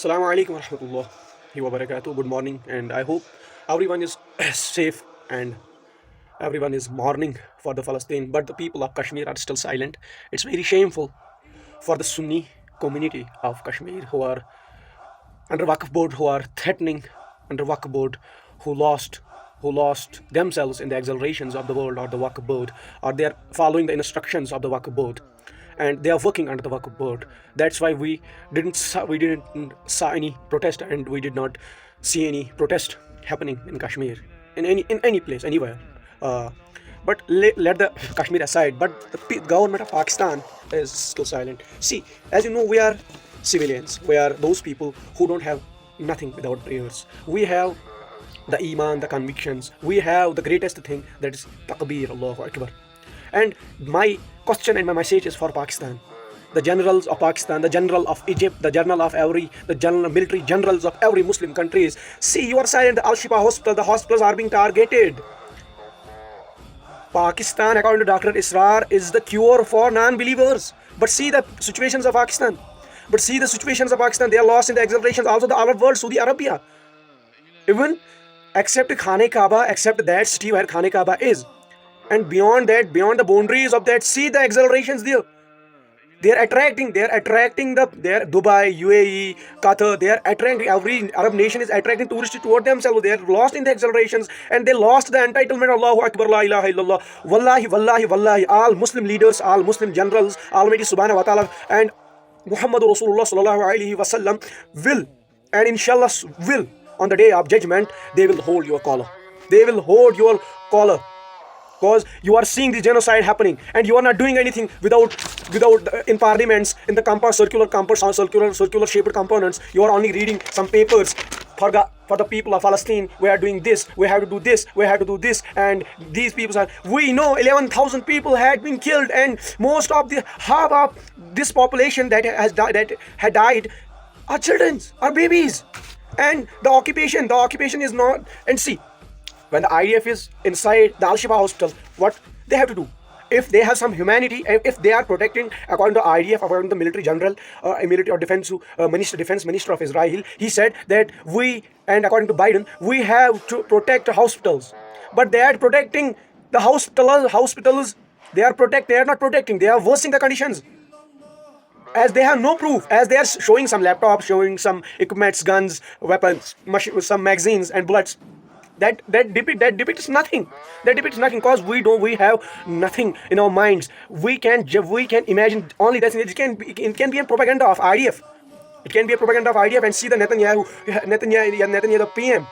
Assalamu alaikum warahmatullahi wabarakatuh. Good morning, and I hope everyone is safe and everyone is mourning for the Palestine. But the people of Kashmir are still silent. It's very shameful for the Sunni community of Kashmir who are under Waqf board, who are threatening under Waqf board, who lost themselves in the exhilarations of the world or the Waqf board, or they are following the instructions of the Waqf board, and they are working under the Waqf board. That's why we didn't saw any protest, and we did not see any protest happening in Kashmir, in any place, anywhere. Uh, but let the Kashmir aside. But the government of Pakistan is still silent. See, as you know, we are civilians. We are those people who don't have nothing without prayers. We have the iman, the convictions. We have the greatest thing, that is takbir, Allahu Akbar. And my question and my message is for Pakistan. The generals of Pakistan, the general of Egypt, the general military generals of every Muslim countries. See, you are silent. The Al-Shifa hospital, the hospitals are being targeted. Pakistan, according to Dr. Israr, is the cure for non-believers. But see the situations of Pakistan. They are lost in the exhilarations. Also the Arab world, Saudi Arabia. Even except Khane Kaaba, except that city where Khane Kaaba is. And beyond that, beyond the boundaries of that, see the exhilarations there. They are attracting their Dubai, UAE, Qatar. They are attracting, every Arab nation is attracting tourists toward themselves. They are lost in the exhilarations, and they lost the entitlement. Allahu Akbar, la ilaha illallah. Wallahi, wallahi, wallahi. All Muslim leaders, all Muslim generals, Almighty Subhanahu wa Taala, and Muhammadur Rasulullah sallallahu alaihi wasallam will, and inshallah will, on the day of judgment, they will hold your collar. They will hold your collar. Because you are seeing the genocide happening, and you are not doing anything without in parliaments, in the circular shaped components. You are only reading some papers for the people of Palestine. We are doing this, we have to do this, we have to do this, and these people are. We know 11,000 people had been killed, and most of the half of this population that had died are children, are babies, and the occupation is not. And see, when the IDF is inside the Al-Shifa hospital, what they have to do? If they have some humanity, if they are protecting, according to IDF, according to the military general, military or defense minister of Israel, he said that and according to Biden, we have to protect hospitals. But they are protecting the hospitals. They are not protecting. They are worsening the conditions. As they have no proof, as they are showing some laptops, showing some equipments, guns, weapons, some magazines and bullets. That depicts nothing. That depicts nothing, because we have nothing in our minds. We can imagine only that it can be a propaganda of IDF. It can be a propaganda of IDF. And see the Netanyahu, the PM.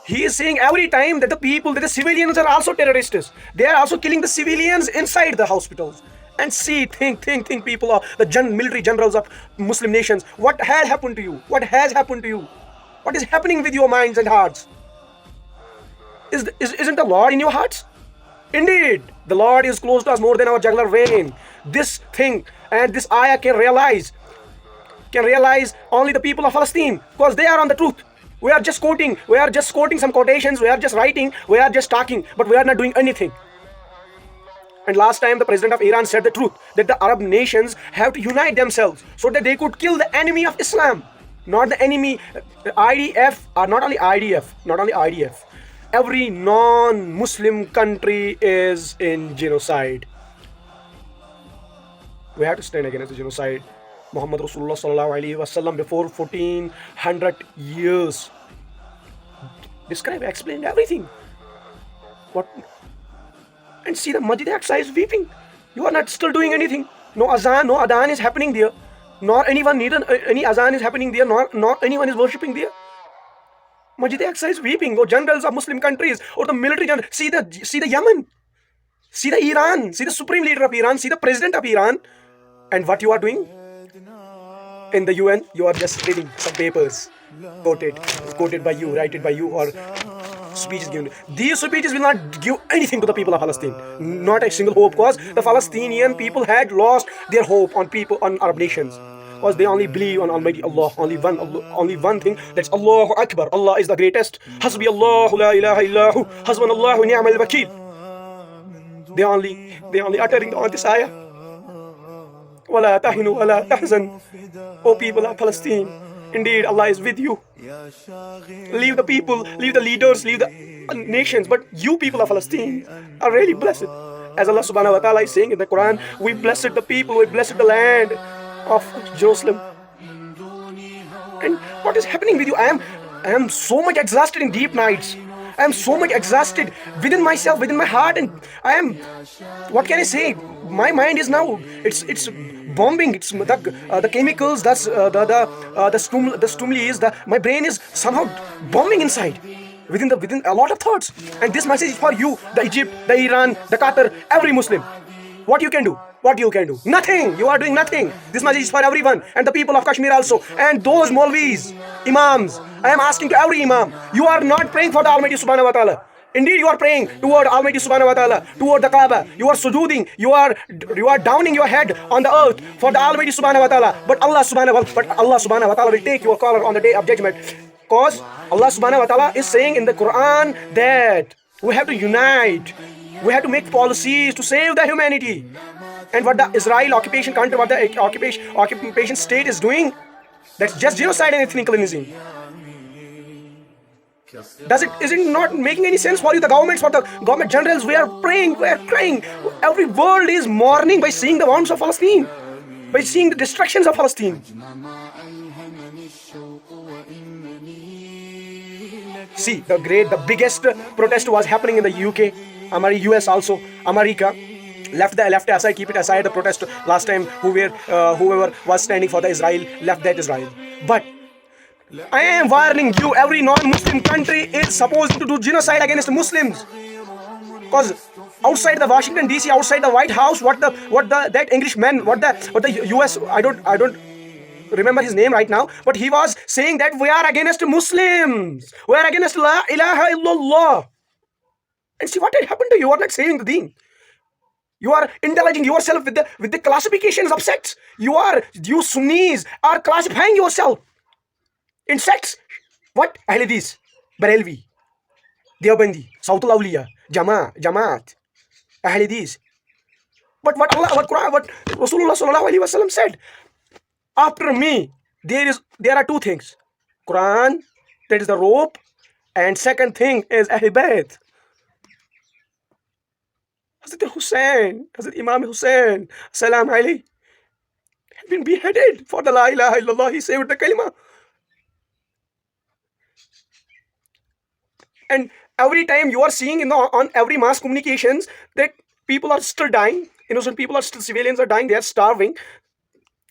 He is saying every time that the civilians are also terrorists. They are also killing the civilians inside the hospitals. And see, think, people of the military generals of Muslim nations. What has happened to you? What has happened to you? What is happening with your minds and hearts? Isn't the Lord in your hearts? Indeed, the Lord is close to us more than our jugular vein. This thing and this ayah can realize only the people of Palestine, because they are on the truth. We are just quoting some quotations, we are just writing, we are just talking, but we are not doing anything. And last time the president of Iran said the truth, that the Arab nations have to unite themselves so that they could kill the enemy of Islam, not the enemy. IDF, or not only IDF. Every non-Muslim country is in genocide. We have to stand against the genocide. Muhammad Rasulullah sallallahu alaihi wasallam, before 1400 years, explained everything. And see, the Masjid Aqsa is weeping. You are not still doing anything. No Adhaan is happening there. Any Adhaan is happening there. Nor anyone is worshipping there. Masjid Aqsa is weeping. Or generals of Muslim countries, or the military general. See the Yemen, see the Iran, see the supreme leader of Iran, see the president of Iran, and what you are doing in the UN? You are just reading some papers, quoted by you, written by you, or speeches given. These speeches will not give anything to the people of Palestine. Not a single hope, because the Palestinian people had lost their hope on Arab nations. Because they only believe on Almighty Allah, only one thing, that's Allahu Akbar. Allah is the greatest. Hasbi Allahu la ilaha illahu, hasbunallahu ni'mal wakeel. They only uttering on this ayah. وَلَا تَهِنُوا وَلَا تَحْزَنُوا. O people of Palestine, Indeed, Allah is with you. Leave the people, leave the leaders, leave the nations, but you people of Palestine are really blessed. As Allah subhanahu wa ta'ala is saying in the Quran, we blessed the people, we blessed the land of Jerusalem. And what is happening with you? I am so much exhausted in deep nights. I am so much exhausted within myself, within my heart, and I am, what can I say? My mind is now, it's bombing. It's the chemicals, that's the stimuli my brain is somehow bombing inside within a lot of thoughts. And this message is for you, the Egypt, the Iran, the Qatar, every Muslim. What you can do? What you can do? Nothing. You are doing nothing. This message is for everyone, and the people of Kashmir also, and those Maulvis, Imams. I am asking to every Imam, you are not praying for the Almighty Subhanahu wa Ta'ala. Indeed, you are praying toward Almighty Subhanahu wa Ta'ala, toward the Kaaba. You are sujooding, you are downing your head on the earth for the Almighty Subhanahu wa Ta'ala. But Allah Subhanahu wa Ta'ala will take your collar on the day of judgment. Because Allah Subhanahu wa Ta'ala is saying in the Quran that we have to unite. We have to make policies to save the humanity. And what the Israel occupation country, what the occupation state is doing, that's just genocide and ethnic cleansing. Is it not making any sense for you? The governments, for the government generals, we are praying, we are crying. Every world is mourning by seeing the wounds of Palestine, by seeing the destructions of Palestine. See, the biggest protest was happening in the UK, US also, America. Left aside, keep it aside the protest last time, whoever was standing for the Israel, left that Israel. But I am warning you, every non-Muslim country is supposed to do genocide against Muslims. Because outside the Washington DC, outside the White House, that Englishman, what the US, I don't remember his name right now, but he was saying that we are against Muslims. We are against La ilaha illallah. And see what had happened to you. You are not saving the deen. You are indulging yourself with the classifications of sects. You Sunnis are classifying yourself in sects. What? Ahl Hadith, Barelvi, Deobandi, Sautul Awliya, Jamaat, Ahl Hadith. But what Rasulullah sallallahu alaihi wasallam said, after me, there are two things. Quran, that is the rope, and second thing is Ahl Bayt. Hazrat Imam Hussein, Salam alayhi, had been beheaded for the La ilaha illallah. He saved the kalima. And every time you are seeing on every mass communications that people are still dying, innocent people are still, civilians are dying, they are starving.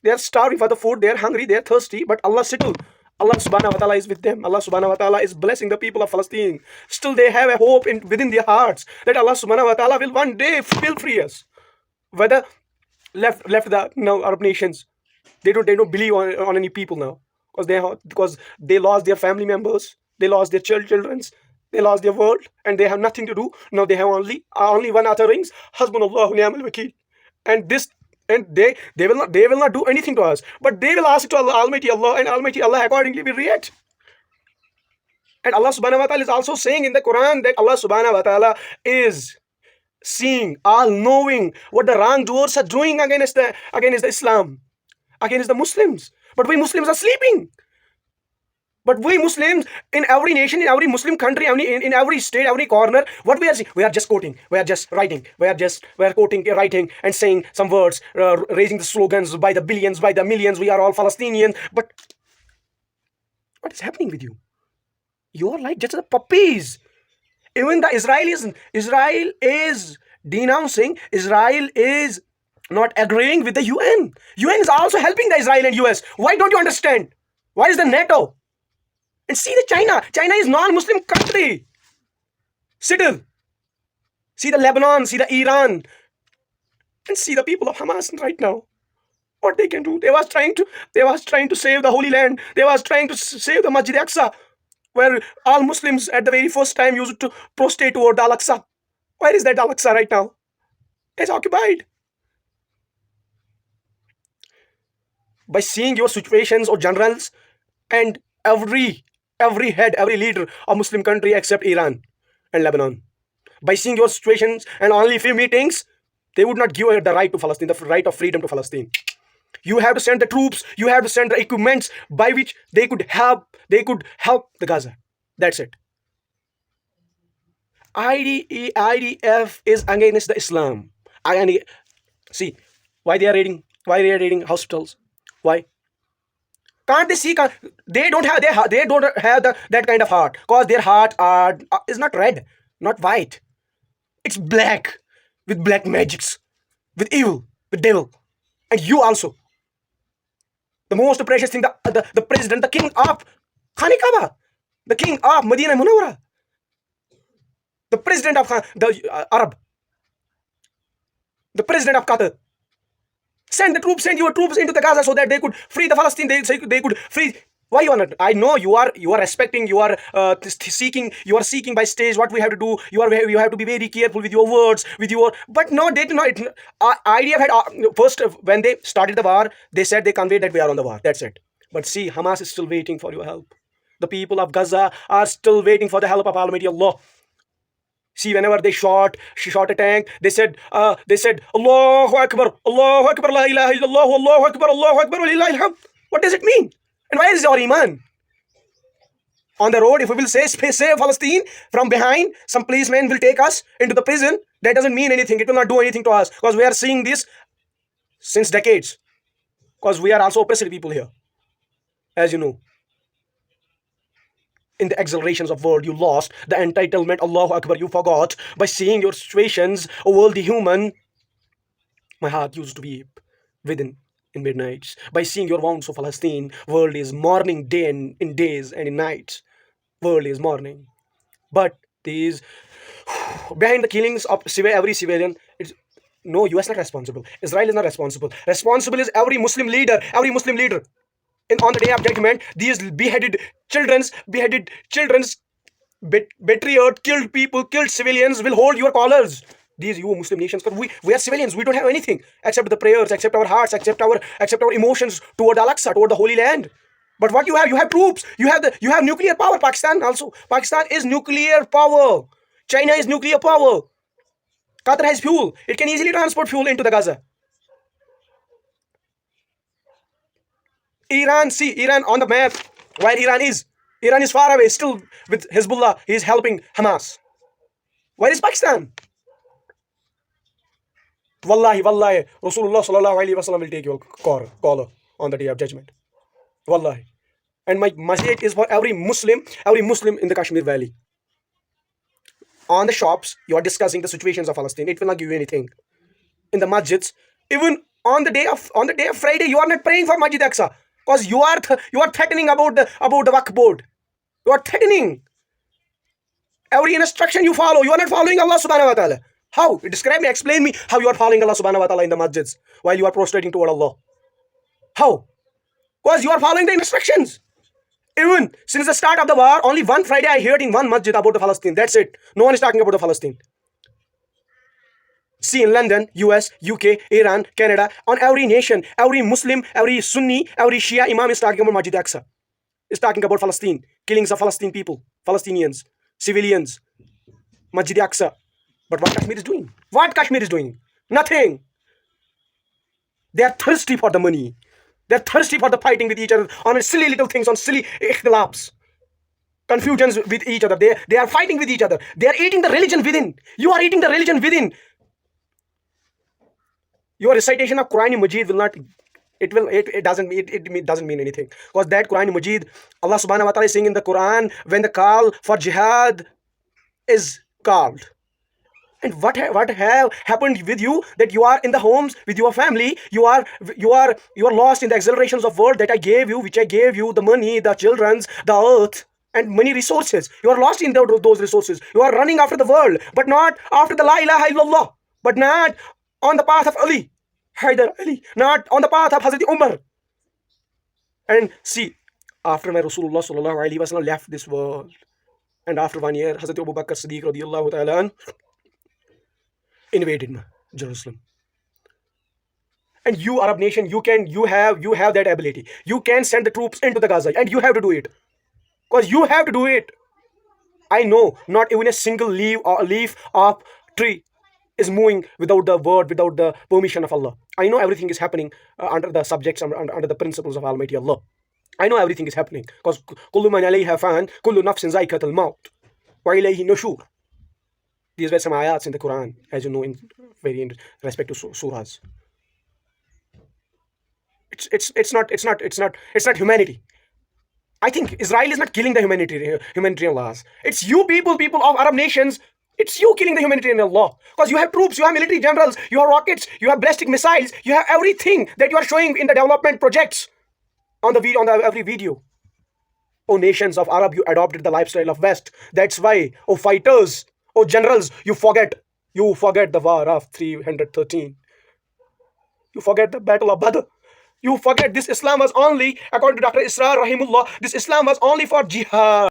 They are starving for the food, they are hungry, they are thirsty, but Allah subhanahu wa ta'ala is with them. Allah subhanahu wa ta'ala is blessing the people of Palestine. Still they have a hope within their hearts that Allah subhanahu wa ta'ala will one day free us. Whether left the Arab nations, they don't believe on any people now, because they lost their family members, they lost their children, they lost their world, and they have nothing to do. Now they have only one utterings, Hasbunallahu ni'mal wakeel. And they will not do anything to us, but they will ask to Almighty Allah, and Almighty Allah accordingly will react. And Allah subhanahu wa ta'ala is also saying in the Quran that Allah subhanahu wa ta'ala is seeing, all knowing what the wrongdoers are doing against the Islam, against the Muslims. But we Muslims are sleeping. But we Muslims, in every nation, in every Muslim country, in every state, every corner, what we are seeing, we are just quoting, we are just writing, we are quoting, writing, and saying some words, raising the slogans by the billions, by the millions, we are all Palestinians. But what is happening with you? You are like just the puppies. Even the Israel is denouncing, Israel is not agreeing with the UN. UN is also helping the Israel and US. Why don't you understand? Why is the NATO? And see the China. China is non-Muslim country. Still. See the Lebanon, see the Iran. And see the people of Hamas right now. What they can do. They was trying to save the Holy Land. They was trying to save the Masjid Aqsa, where all Muslims at the very first time used to prostrate toward the Al-Aqsa. Where is that Al-Aqsa right now? It's occupied. By seeing your situations or generals and every head, every leader of Muslim country except Iran and Lebanon, by seeing your situations and only few meetings, they would not give the right to Palestine, the right of freedom to Palestine. You have to send the troops, you have to send the equipments by which they could help the Gaza. That's it. IDF is against the Islam. I see why they are raiding. Why they are raiding hospitals? Why can't they see? They don't have they don't have that kind of heart, because their heart is not red, not white. It's black, with black magics, with evil, with devil, and you also. The most precious thing, the president, the king of Khanikaba, the king of Medina Munawwara, the president of the Arab, the president of Qatar. Send your troops into the Gaza so that they could free the Palestine. They could free. Why you are not? I know you are respecting. You are seeking. You are seeking by stage what we have to do. You have to be very careful with your words, with your. But no, they did not. IDF had first when they started the war. They said they conveyed that we are on the war. That's it. But see, Hamas is still waiting for your help. The people of Gaza are still waiting for the help of Almighty Allah. See, whenever she shot a tank, they said, Allahu Akbar, la ilaha illallah, Allahu Akbar, wa lillahi alhamd. What does it mean? And where is your iman? On the road, if we will say, save Palestine from behind, some policemen will take us into the prison. That doesn't mean anything. It will not do anything to us, because we are seeing this since decades. Because we are also oppressed people here, as you know. In the exhilarations of world, you lost the entitlement. Allahu Akbar, you forgot. By seeing your situations, a worldly human, my heart used to weep within in midnights. By seeing your wounds of Palestine, world is mourning day and in days and in nights. World is mourning. But these behind the killings of every civilian, it's no, US not responsible. Israel is not responsible. Responsible is every Muslim leader. Every Muslim leader. And on the day of judgment, these beheaded children's, betrayed, killed people, killed civilians will hold your collars. These you Muslim nations, but we are civilians. We don't have anything except the prayers, except our hearts, except our emotions toward Al-Aqsa, toward the Holy Land. But what you have troops. You have nuclear power. Pakistan also. Pakistan is nuclear power. China is nuclear power. Qatar has fuel. It can easily transport fuel into the Gaza. Iran, see Iran on the map. Where Iran is far away, still with Hezbollah. He is helping Hamas. Where is Pakistan? Wallahi, Rasulullah sallallahu alaihi wasallam will take your caller on the day of judgment. Wallahi. And my masjid is for every Muslim in the Kashmir Valley. On the shops, you are discussing the situations of Palestine. It will not give you anything. In the masjids, even on the day of Friday, you are not praying for Masjid Aqsa. Because you are threatening about the Waqf board. You are threatening. Every instruction you follow, you are not following Allah subhanahu wa ta'ala. How? Describe me, explain me how you are following Allah subhanahu wa ta'ala in the masjids while you are prostrating toward Allah. How? Because you are following the instructions. Even since the start of the war, only one Friday I heard in one masjid about the Palestine. That's it. No one is talking about the Palestine. See, in London, US, UK, Iran, Canada, on every nation, every Muslim, every Sunni, every Shia Imam is talking about Masjid Aqsa. Is talking about Palestine, killings of Palestinian people, Palestinians, civilians, Masjid Aqsa. But what Kashmir is doing? What Kashmir is doing? Nothing. They are thirsty for the money. They are thirsty for the fighting with each other on silly little things, on silly ikhtilafs. Confusions with each other. They are fighting with each other. They are eating the religion within. You are eating the religion within. Your recitation of Quran Majid will not. It doesn't mean anything, because that Quran Majid, Allah subhanahu wa ta'ala is saying in the Quran, when the call for jihad is called. And what have happened with you, that you are in the homes with your family, you are lost in the exhilarations of world that I gave you, which I gave you, the money, the children's, the earth, and many resources. You are lost in those resources. You are running after the world, but not after the La ilaha illallah, but not on the path of Ali, Haidar Ali, not on the path of Hazrat Umar. And see, after my Rasulullah sallallahu alaihi wasallam left this world, and after 1 year, Hazrat Abu Bakr Siddiq radiyallahu ta'ala invaded Jerusalem. And you, Arab nation, you have that ability. You can send the troops into the Gaza, and you have to do it. Because you have to do it. I know not even a single leaf of tree is moving without the word, without the permission of Allah. I know everything is happening under the subjects, under the principles of Almighty Allah. I know everything is happening because kullu man alayha fan, kullu nafsin zaiqatul maut, wa ilayhi nushur. These were some ayats in the Quran, as you know, in respect to surahs. It's not humanity. I think Israel is not killing the humanitarian laws. It's you people of Arab nations. It's you killing the humanitarian law. Because you have troops, you have military generals, you have rockets, you have ballistic missiles, you have everything that you are showing in the development projects on every video. Oh nations of Arab, you adopted the lifestyle of West. That's why, oh fighters, oh generals, you forget the war of 313. You forget the battle of Badr. You forget this Islam was only, according to Dr. Israr Rahimullah, this Islam was only for jihad.